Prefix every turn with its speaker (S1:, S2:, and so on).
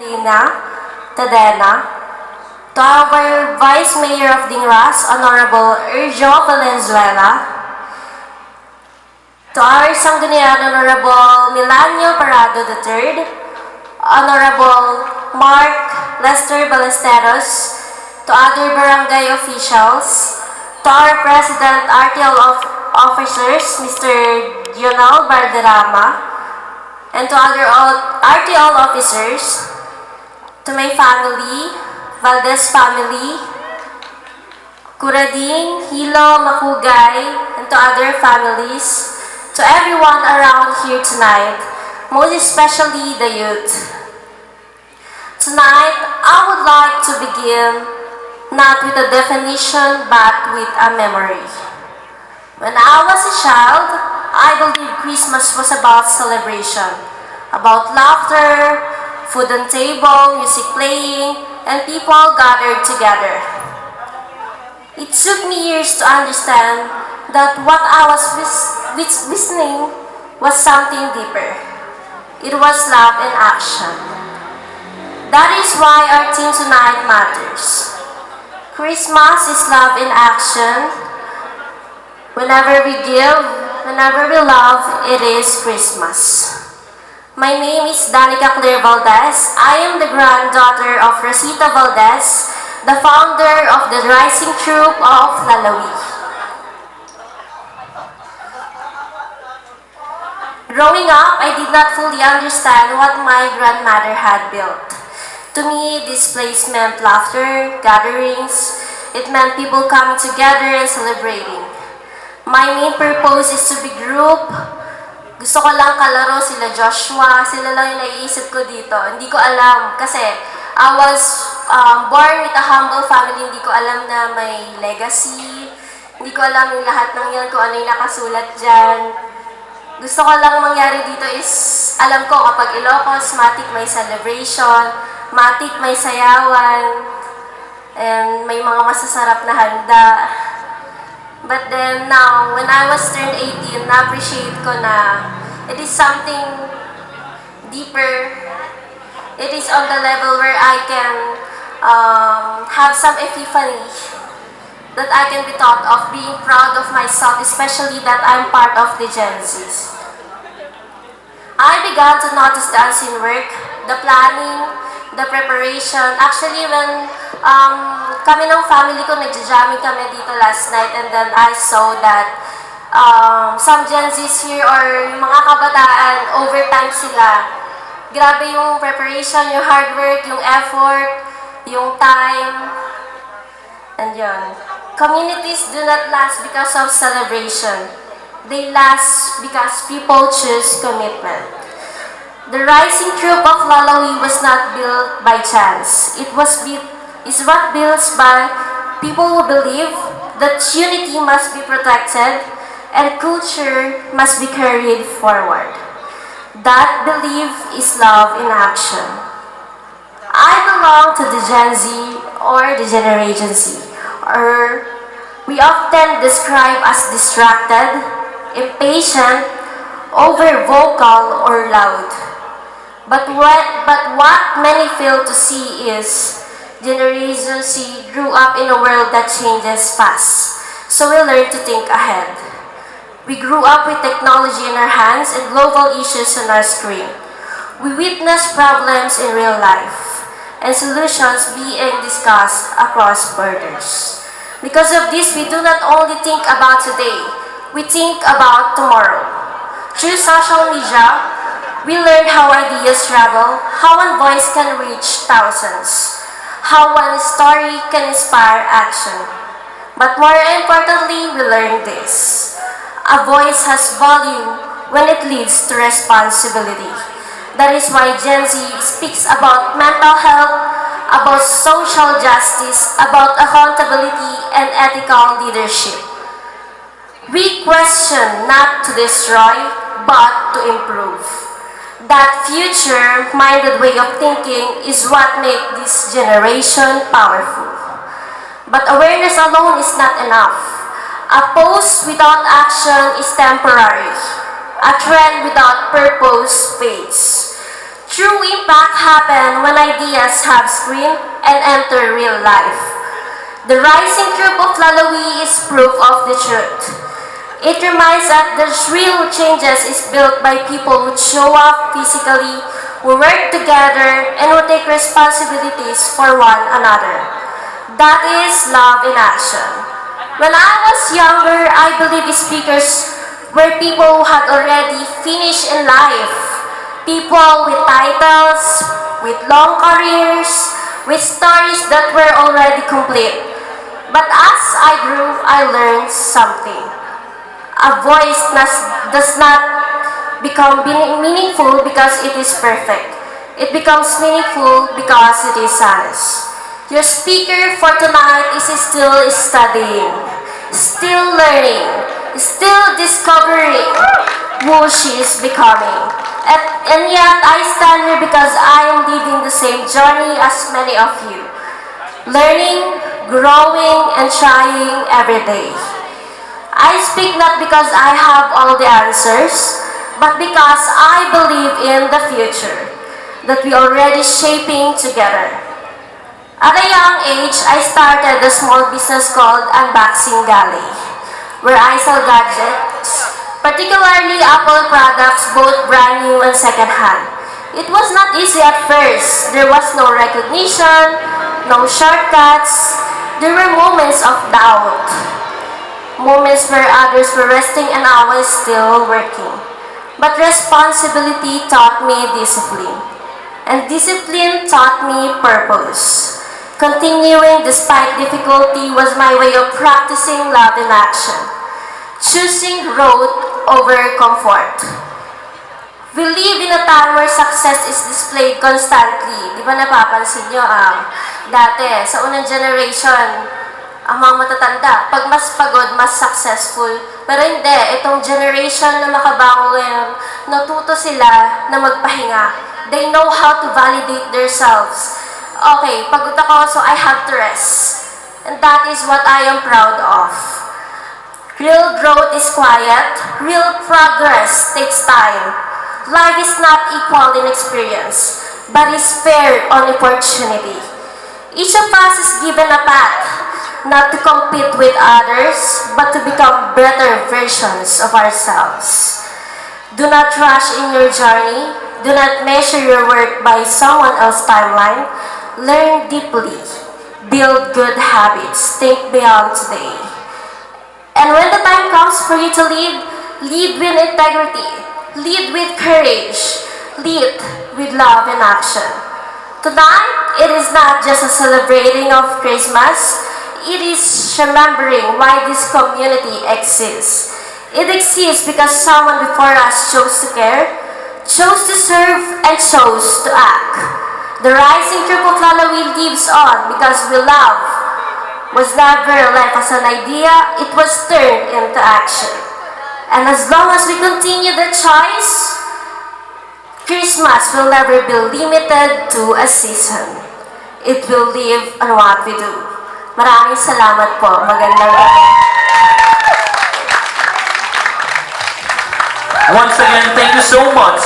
S1: Lina Tadena, to our Vice Mayor of Dingras, Honorable Erjo Valenzuela, to our Sangguniang Honorable Milanio Parado III, Honorable Mark Lester Ballesteros, to other barangay officials, to our President RTL officers, Mr. Dional Valderrama, and to other RTL officers, to my family, Valdez family, Curading, Hilo, Makugay, and to other families, to everyone around here tonight, most especially the youth. Tonight, I would like to begin not with a definition but with a memory. When I was a child, I believe Christmas was about celebration, about laughter, food on table, music playing, and people gathered together. It took me years to understand that what I was listening was something deeper. It was love in action. That is why our theme tonight matters. Christmas is love in action. Whenever we give, whenever we love, it is Christmas. My name is Danica Claire Valdez. I am the granddaughter of Rosita Valdez, the founder of the Rising Troop of Lalawi. Growing up, I did not fully understand what my grandmother had built. To me, this place meant laughter, gatherings. It meant people coming together and celebrating. My main purpose is to be group. Gusto ko lang kalaro sila Joshua. Sila lang yung naiisip ko dito. Hindi ko alam kasi I was born with a humble family. Hindi ko alam na may legacy. Hindi ko alam yung lahat ng yan, kung ano yung nakasulat dyan. Gusto ko lang mangyari dito is, alam ko kapag Ilocos, matik may celebration, matik may sayawan, and may mga masasarap na handa. But then now, when I was turned 18, na-appreciate ko na it is something deeper. It is on the level where I can have some epiphany, that I can be taught of being proud of myself, especially that I'm part of the Gen Zs. I began to notice the unseen work, the planning, the preparation. Actually, when kami ng family ko, nagja-jamming kami dito last night, and then I saw that some Gen Zs here or yung mga kabataan, overtime sila. Grabe yung preparation, yung hard work, yung effort, yung time, and yun. Communities do not last because of celebration. They last because people choose commitment. The Rising Troop of Lalawi was not built by chance. It was what built by people who believe that unity must be protected and culture must be carried forward. That belief is love in action. I belong to the Gen Z or the Generation Z, or we often describe as distracted, impatient, over vocal, or loud. But what many fail to see is Generation Z grew up in a world that changes fast, so we learn to think ahead. We grew up with technology in our hands and global issues on our screen. We witness problems in real life and solutions being discussed across borders. Because of this, we do not only think about today, we think about tomorrow. Through social media, we learn how ideas travel, how one voice can reach thousands, how one story can inspire action. But more importantly, we learn this. A voice has value when it leads to responsibility. That is why Gen Z speaks about mental health, about social justice, about accountability and ethical leadership. We question not to destroy, but to improve. That future-minded way of thinking is what makes this generation powerful. But awareness alone is not enough. A pose without action is temporary. A trend without purpose fades. True impact happens when ideas have screen and enter real life. The rising troop of Lalawi is proof of the truth. It reminds that the real changes is built by people who show up physically, who work together, and who take responsibilities for one another. That is love in action. When I was younger, I believe speakers were people who had already finished in life. People with titles, with long careers, with stories that were already complete. But as I grew, I learned something. A voice does not become meaningful because it is perfect. It becomes meaningful because it is honest. Your speaker for tonight is still studying, still learning, still discovering who she is becoming. And yet, I stand here because I am living the same journey as many of you. Learning, growing, and trying every day. I speak not because I have all the answers, but because I believe in the future that we are already shaping together. At a young age, I started a small business called Unboxing Galley, where I sell gadgets, particularly Apple products, both brand new and second-hand. It was not easy at first. There was no recognition, no shortcuts. There were moments of doubt. Moments where others were resting and I was still working. But responsibility taught me discipline. And discipline taught me purpose. Continuing despite difficulty was my way of practicing love in action. Choosing growth over comfort. We live in a time where success is displayed constantly. Di ba napapansin nyo, dati, sa unang generation, ang mga matatanda, pag mas pagod, mas successful. Pero hindi, itong generation na makabango ngayon, natuto sila na magpahinga. They know how to validate themselves. Okay, pagod ako, so I have to rest. And that is what I am proud of. Real growth is quiet. Real progress takes time. Life is not equal in experience, but is fair on opportunity. Each of us is given a path, not to compete with others, but to become better versions of ourselves. Do not rush in your journey. Do not measure your work by someone else's timeline. Learn deeply. Build good habits. Think beyond today. And when the time comes for you to lead, lead with integrity. Lead with courage. Lead with love and action. Tonight, it is not just a celebrating of Christmas. It is remembering why this community exists. It exists because someone before us chose to care, chose to serve, and chose to act. The rising troop of Lalawi lives on because we love was never left as an idea, it was turned into action. And as long as we continue the choice, Christmas will never be limited to a season. It will live on what we do. Maraming salamat po. Magandang gabi.
S2: Once again, thank you so much.